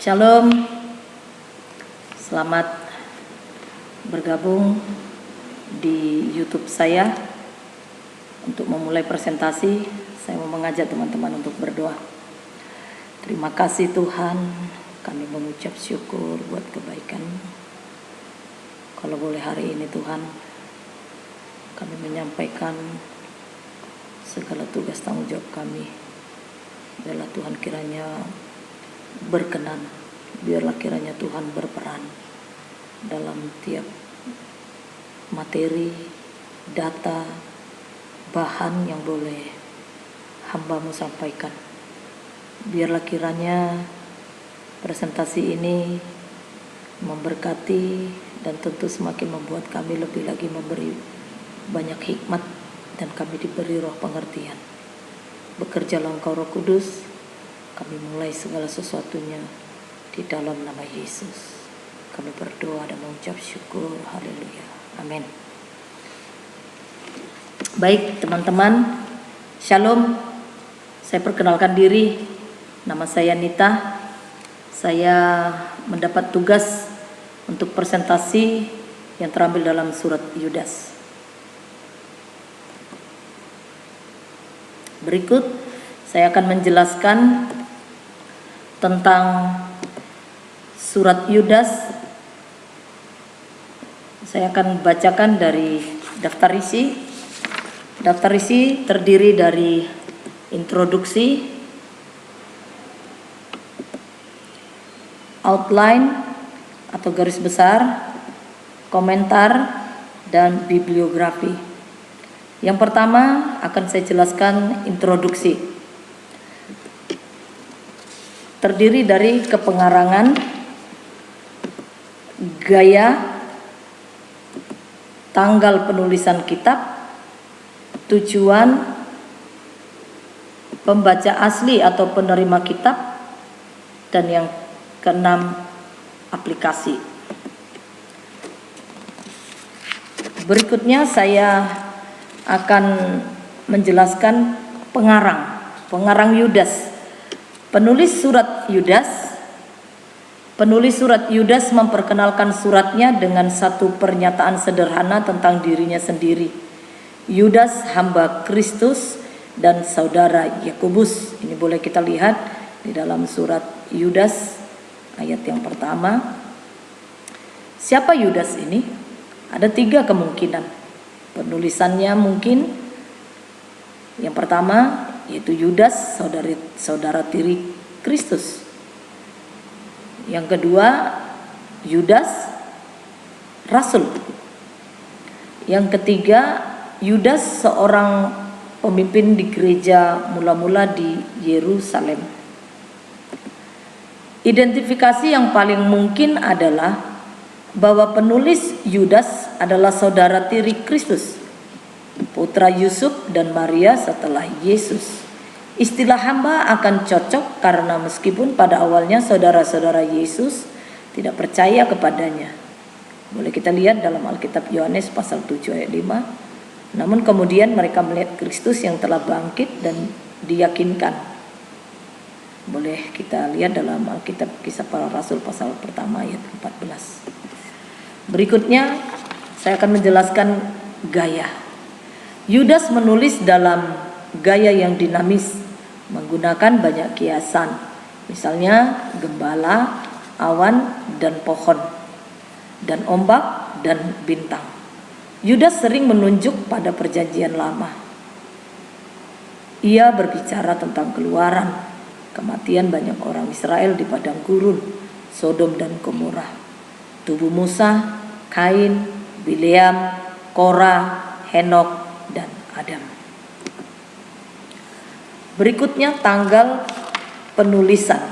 Shalom, selamat bergabung di YouTube saya. Untuk memulai presentasi, saya mau mengajak teman-teman untuk berdoa. Terima kasih Tuhan, kami mengucap syukur buat kebaikan. Kalau boleh hari ini Tuhan, kami menyampaikan segala tugas tanggung jawab kami. Biarlah Tuhan kiranya berkenan, biarlah kiranya Tuhan berperan dalam tiap materi, data, bahan yang boleh hamba-Mu sampaikan. Biarlah kiranya presentasi ini memberkati dan tentu semakin membuat kami lebih lagi memberi banyak hikmat dan kami diberi roh pengertian. Bekerjalah Engkau Roh Kudus, kami mulai segala sesuatunya di dalam nama Yesus. Kami berdoa dan mengucap syukur. Haleluya. Amin. Baik teman-teman, Shalom. Saya perkenalkan diri. Nama saya Nita. Saya mendapat tugas untuk presentasi yang terambil dalam surat Yudas. Berikut saya akan menjelaskan tentang surat Yudas. Saya akan bacakan dari daftar isi. Daftar isi terdiri dari introduksi, outline atau garis besar, komentar, dan bibliografi. Yang pertama akan saya jelaskan introduksi. Terdiri dari kepengarangan, gaya, tanggal penulisan kitab, tujuan, pembaca asli atau penerima kitab, dan yang keenam, aplikasi. Berikutnya saya akan menjelaskan pengarang Yudas. Penulis surat Yudas memperkenalkan suratnya dengan satu pernyataan sederhana tentang dirinya sendiri. Yudas hamba Kristus dan saudara Yakobus. Ini boleh kita lihat di dalam surat Yudas ayat yang pertama. Siapa Yudas ini? Ada 3 kemungkinan. Penulisannya mungkin yang pertama yaitu Yudas, saudara tiri Kristus. Yang kedua, Yudas, rasul. Yang ketiga, Yudas seorang pemimpin di gereja mula-mula di Yerusalem. Identifikasi yang paling mungkin adalah bahwa penulis Yudas adalah saudara tiri Kristus, putra Yusuf dan Maria setelah Yesus. Istilah hamba akan cocok karena meskipun pada awalnya saudara-saudara Yesus tidak percaya kepadanya. Boleh kita lihat dalam Alkitab Yohanes pasal 7 ayat 5. Namun kemudian mereka melihat Kristus yang telah bangkit dan diyakinkan. Boleh kita lihat dalam Alkitab Kisah Para Rasul pasal pertama ayat 14. Berikutnya saya akan menjelaskan gaya. Yudas menulis dalam gaya yang dinamis, menggunakan banyak kiasan, misalnya gembala, awan, dan pohon, dan ombak, dan bintang. Yudas sering menunjuk pada perjanjian lama. Ia berbicara tentang keluaran, kematian banyak orang Israel di padang gurun, Sodom dan Gomora, tubuh Musa, Kain, Bileam, Korah, Henok, dan Adam. Berikutnya tanggal penulisan.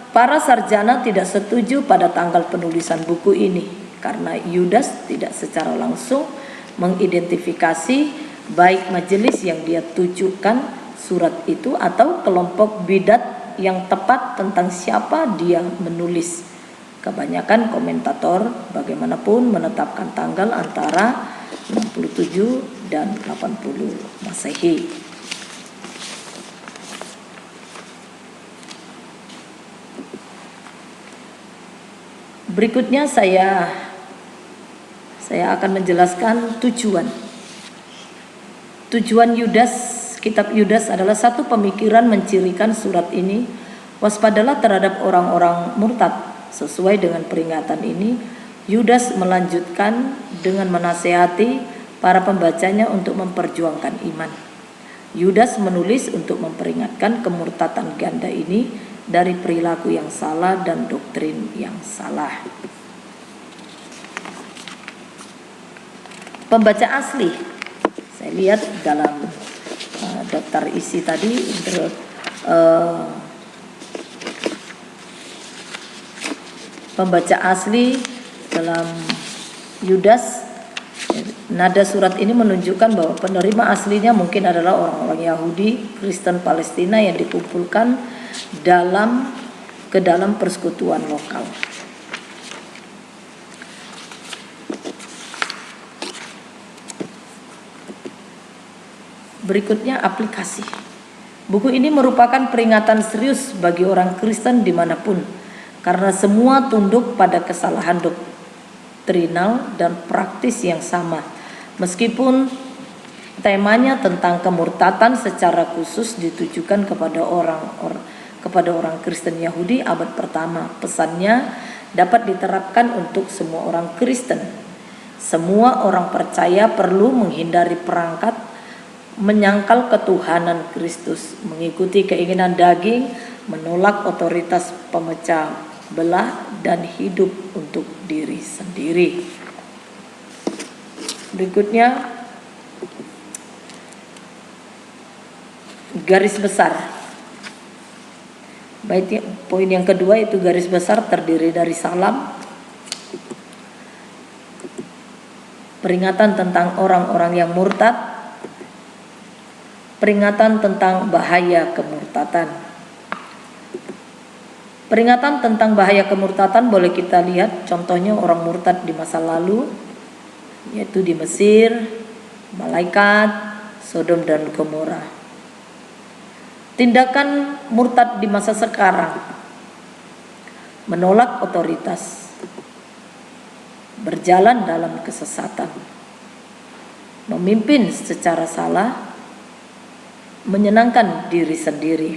Para sarjana tidak setuju pada tanggal penulisan buku ini karena Yudas tidak secara langsung mengidentifikasi baik majelis yang dia tujukan surat itu atau kelompok bidat yang tepat tentang siapa dia menulis. Kebanyakan komentator bagaimanapun menetapkan tanggal antara 67 dan 80 Masehi. Berikutnya saya akan menjelaskan tujuan Yudas. Kitab Yudas adalah satu pemikiran mencirikan surat ini. Waspadalah terhadap orang-orang murtad. Sesuai dengan peringatan ini, Yudas melanjutkan dengan menasehati para pembacanya untuk memperjuangkan iman. Yudas menulis untuk memperingatkan kemurtadan ganda ini dari perilaku yang salah dan doktrin yang salah. Pembaca asli, saya lihat dalam daftar isi tadi, pembaca asli dalam Yudas, nada surat ini menunjukkan bahwa penerima aslinya mungkin adalah orang-orang Yahudi, Kristen Palestina yang dikumpulkan ke dalam persekutuan lokal. Berikutnya aplikasi. Buku ini merupakan peringatan serius bagi orang Kristen dimanapun, karena semua tunduk pada kesalahan doktrinal dan praktis yang sama. Meskipun temanya tentang kemurtadan secara khusus ditujukan kepada orang Kristen Yahudi abad pertama, pesannya dapat diterapkan untuk semua orang Kristen. Semua orang percaya perlu menghindari perangkat menyangkal ketuhanan Kristus, mengikuti keinginan daging, menolak otoritas pemecah belah, dan hidup untuk diri sendiri. Berikutnya, garis besar. Baik, poin yang kedua itu garis besar terdiri dari salam, peringatan tentang orang-orang yang murtad, peringatan tentang bahaya kemurtadan. Peringatan tentang bahaya kemurtadan boleh kita lihat contohnya orang murtad di masa lalu, yaitu di Mesir, malaikat, Sodom dan Gomora. Tindakan murtad di masa sekarang, menolak otoritas, berjalan dalam kesesatan, memimpin secara salah, menyenangkan diri sendiri.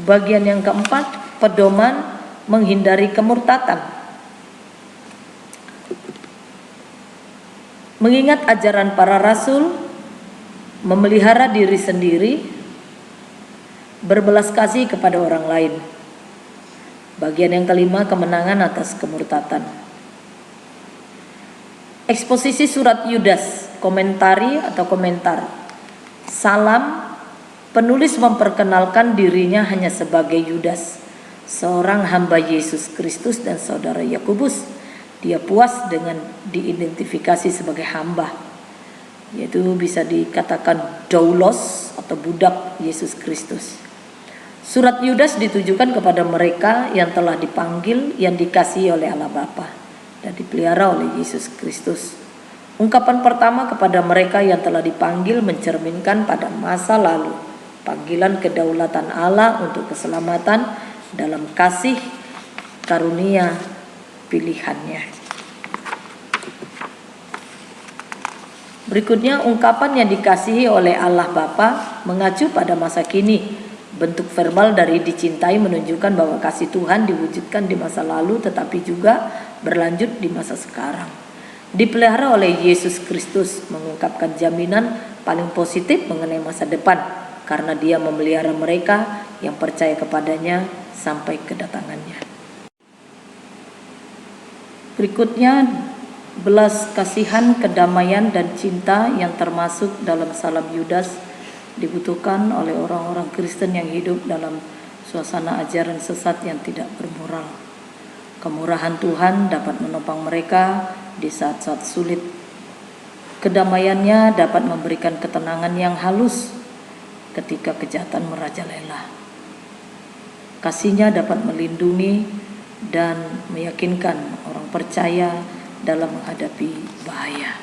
Bagian yang keempat, pedoman menghindari kemurtadan. Mengingat ajaran para rasul, memelihara diri sendiri, berbelas kasih kepada orang lain. Bagian yang kelima, kemenangan atas kemurtadan. Eksposisi surat Yudas, komentari atau komentar. Salam, penulis memperkenalkan dirinya hanya sebagai Yudas, seorang hamba Yesus Kristus dan saudara Yakobus. Dia puas dengan diidentifikasi sebagai hamba, yaitu bisa dikatakan doulos atau budak Yesus Kristus. Surat Yudas ditujukan kepada mereka yang telah dipanggil, yang dikasihi oleh Allah Bapa dan dipelihara oleh Yesus Kristus. Ungkapan pertama kepada mereka yang telah dipanggil mencerminkan pada masa lalu panggilan kedaulatan Allah untuk keselamatan dalam kasih karunia pilihannya. Berikutnya, ungkapan yang dikasihi oleh Allah Bapa mengacu pada masa kini. Bentuk verbal dari dicintai menunjukkan bahwa kasih Tuhan diwujudkan di masa lalu tetapi juga berlanjut di masa sekarang. Dipelihara oleh Yesus Kristus mengungkapkan jaminan paling positif mengenai masa depan, karena Dia memelihara mereka yang percaya kepadanya sampai kedatangannya. Berikutnya, belas kasihan, kedamaian, dan cinta yang termasuk dalam salam Yudas dibutuhkan oleh orang-orang Kristen yang hidup dalam suasana ajaran sesat yang tidak bermoral. Kemurahan Tuhan dapat menopang mereka di saat-saat sulit. Kedamaiannya dapat memberikan ketenangan yang halus ketika kejahatan merajalela. Kasihnya dapat melindungi dan meyakinkan orang percaya dalam menghadapi bahaya.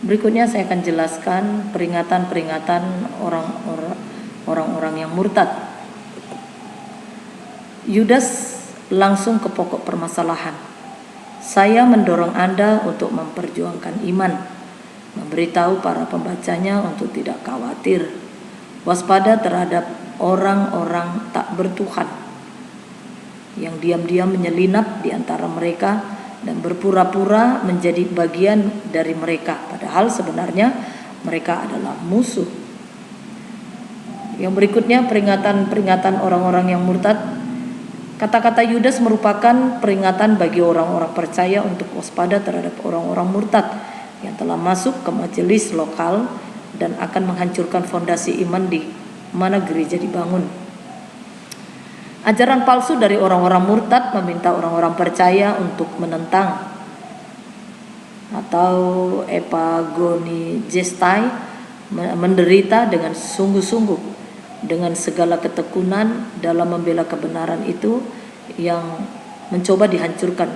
Berikutnya saya akan jelaskan peringatan-peringatan orang-orang yang murtad. Yudas langsung ke pokok permasalahan. Saya mendorong Anda untuk memperjuangkan iman, memberitahu para pembacanya untuk tidak khawatir, waspada terhadap orang-orang tak bertuhan yang diam-diam menyelinap di antara mereka dan berpura-pura menjadi bagian dari mereka, padahal sebenarnya mereka adalah musuh. Yang berikutnya, peringatan orang-orang yang murtad. Kata-kata Yudas merupakan peringatan bagi orang-orang percaya untuk waspada terhadap orang-orang murtad yang telah masuk ke majelis lokal dan akan menghancurkan fondasi iman di mana gereja dibangun. Ajaran palsu dari orang-orang murtad meminta orang-orang percaya untuk menentang atau epagonigestai, menderita dengan sungguh-sungguh dengan segala ketekunan dalam membela kebenaran itu yang mencoba dihancurkan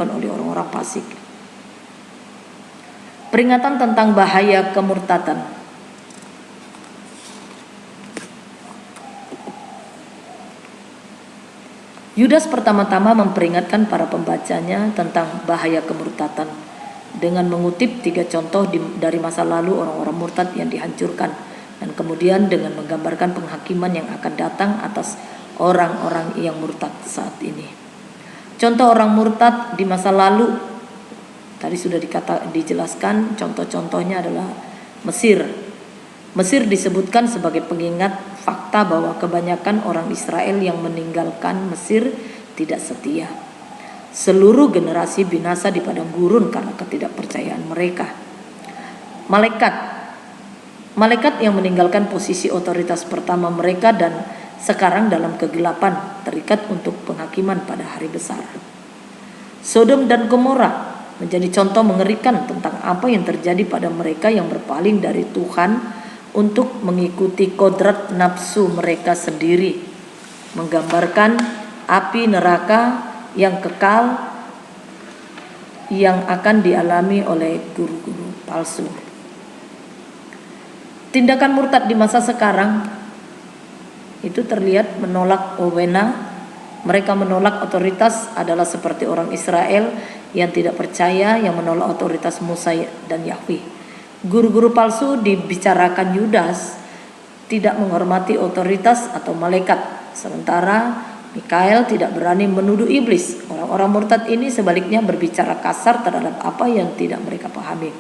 oleh orang-orang fasik. Peringatan tentang bahaya kemurtadan. Yudas pertama-tama memperingatkan para pembacanya tentang bahaya kemurtadan dengan mengutip 3 contoh dari masa lalu orang-orang murtad yang dihancurkan, dan kemudian dengan menggambarkan penghakiman yang akan datang atas orang-orang yang murtad saat ini. Contoh orang murtad di masa lalu tadi sudah dijelaskan, contoh-contohnya adalah Mesir. Mesir disebutkan sebagai pengingat fakta bahwa kebanyakan orang Israel yang meninggalkan Mesir tidak setia. Seluruh generasi binasa di padang gurun karena ketidakpercayaan mereka. Malaikat yang meninggalkan posisi otoritas pertama mereka dan sekarang dalam kegelapan, terikat untuk penghakiman pada hari besar. Sodom dan Gomora menjadi contoh mengerikan tentang apa yang terjadi pada mereka yang berpaling dari Tuhan untuk mengikuti kodrat nafsu mereka sendiri, menggambarkan api neraka yang kekal yang akan dialami oleh guru-guru palsu. Tindakan murtad di masa sekarang itu terlihat menolak wewena. Mereka menolak otoritas adalah seperti orang Israel yang tidak percaya, yang menolak otoritas Musa dan Yahweh. Guru-guru palsu dibicarakan Yudas tidak menghormati otoritas atau malaikat, sementara Mikael tidak berani menuduh iblis. Orang-orang murtad ini sebaliknya berbicara kasar terhadap apa yang tidak mereka pahami.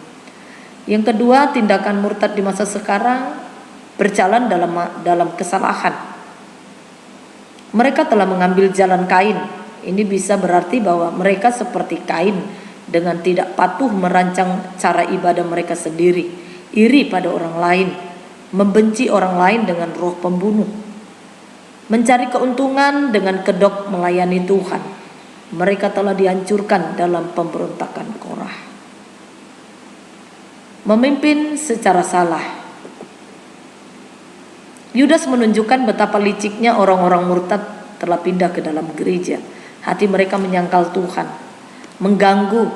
Yang kedua, tindakan murtad di masa sekarang berjalan dalam kesalahan. Mereka telah mengambil jalan Kain. Ini bisa berarti bahwa mereka seperti Kain dengan tidak patuh merancang cara ibadah mereka sendiri, iri pada orang lain, membenci orang lain dengan roh pembunuh, mencari keuntungan dengan kedok melayani Tuhan. Mereka telah dihancurkan dalam pemberontakan Korah. Memimpin secara salah. Yudas menunjukkan betapa liciknya orang-orang murtad telah pindah ke dalam gereja. Hati mereka menyangkal Tuhan, mengganggu,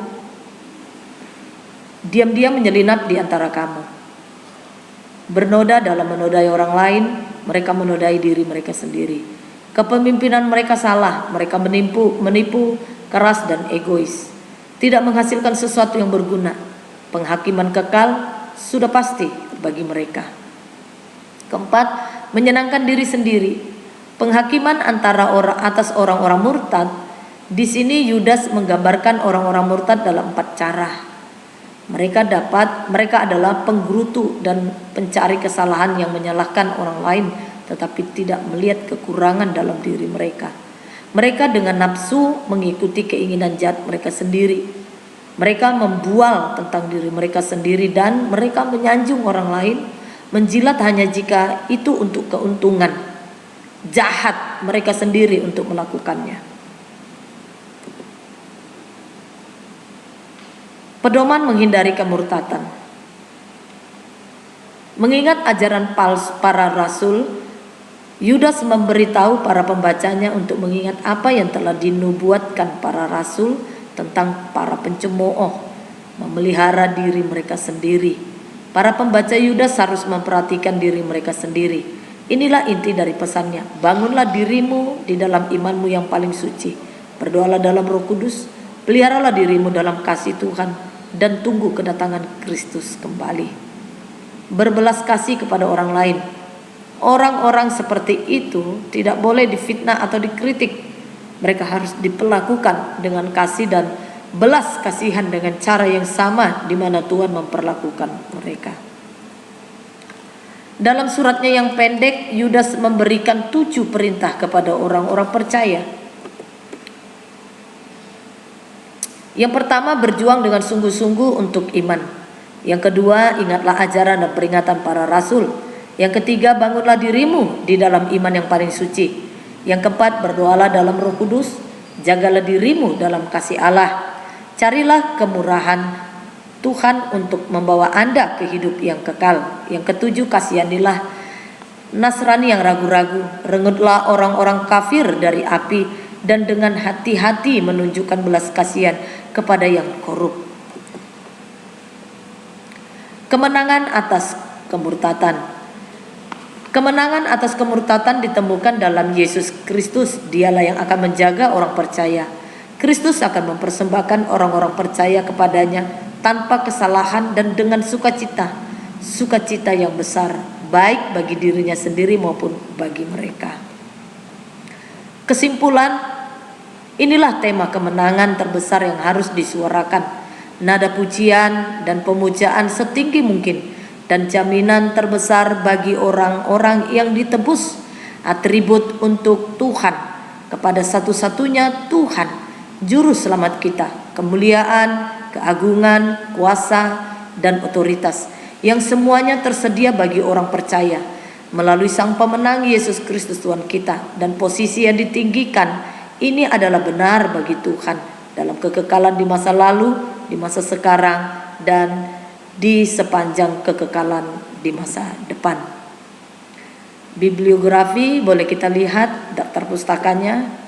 diam-diam menyelinap di antara kamu. Bernoda dalam menodai orang lain, mereka menodai diri mereka sendiri. Kepemimpinan mereka salah, mereka menipu keras dan egois, tidak menghasilkan sesuatu yang berguna. Penghakiman kekal sudah pasti bagi mereka. Keempat, menyenangkan diri sendiri. Penghakiman atas orang-orang murtad. Di sini Yudas menggambarkan orang-orang murtad dalam 4 cara. Mereka adalah penggerutu dan pencari kesalahan yang menyalahkan orang lain tetapi tidak melihat kekurangan dalam diri mereka. Mereka dengan nafsu mengikuti keinginan jahat mereka sendiri. Mereka membual tentang diri mereka sendiri dan mereka menyanjung orang lain, menjilat hanya jika itu untuk keuntungan. Jahat mereka sendiri untuk melakukannya. Pedoman menghindari kemurtadan. Mengingat ajaran palsu para rasul, Yudas memberitahu para pembacanya untuk mengingat apa yang telah dinubuatkan para rasul tentang para pencemooh, memelihara diri mereka sendiri. Para pembaca Yudas harus memperhatikan diri mereka sendiri. Inilah inti dari pesannya. Bangunlah dirimu di dalam imanmu yang paling suci. Berdoalah dalam Roh Kudus. Peliharalah dirimu dalam kasih Tuhan dan tunggu kedatangan Kristus kembali. Berbelas kasih kepada orang lain. Orang-orang seperti itu tidak boleh difitnah atau dikritik. Mereka harus diperlakukan dengan kasih dan belas kasihan dengan cara yang sama di mana Tuhan memperlakukan mereka. Dalam suratnya yang pendek, Yudas memberikan 7 perintah kepada orang-orang percaya. Yang pertama, berjuang dengan sungguh-sungguh untuk iman. Yang kedua, ingatlah ajaran dan peringatan para rasul. Yang ketiga, bangunlah dirimu di dalam iman yang paling suci. Yang keempat, berdoalah dalam Roh Kudus. Jagalah dirimu dalam kasih Allah. Carilah kemurahan Tuhan untuk membawa Anda ke hidup yang kekal. Yang ketujuh, kasihanilah Nasrani yang ragu-ragu. Rengutlah orang-orang kafir dari api, dan dengan hati-hati menunjukkan belas kasihan kepada yang korup. Kemenangan atas kemurtatan. Kemenangan atas kemurtatan ditemukan dalam Yesus Kristus. Dialah yang akan menjaga orang percaya. Kristus akan mempersembahkan orang-orang percaya kepadanya tanpa kesalahan dan dengan sukacita. Sukacita yang besar, baik bagi dirinya sendiri maupun bagi mereka. Kesimpulan, inilah tema kemenangan terbesar yang harus disuarakan. Nada pujian dan pemujaan setinggi mungkin, dan jaminan terbesar bagi orang-orang yang ditebus, atribut untuk Tuhan kepada satu-satunya Tuhan, Juru Selamat kita, kemuliaan, keagungan, kuasa, dan otoritas yang semuanya tersedia bagi orang percaya melalui Sang Pemenang Yesus Kristus Tuhan kita. Dan posisi yang ditinggikan ini adalah benar bagi Tuhan dalam kekekalan di masa lalu, di masa sekarang, dan di sepanjang kekekalan di masa depan. Bibliografi boleh kita lihat daftar pustakanya.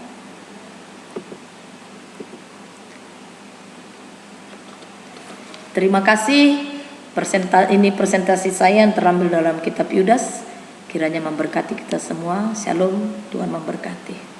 Terima kasih. Ini presentasi saya yang terambil dalam kitab Yudas. Kiranya memberkati kita semua. Shalom, Tuhan memberkati.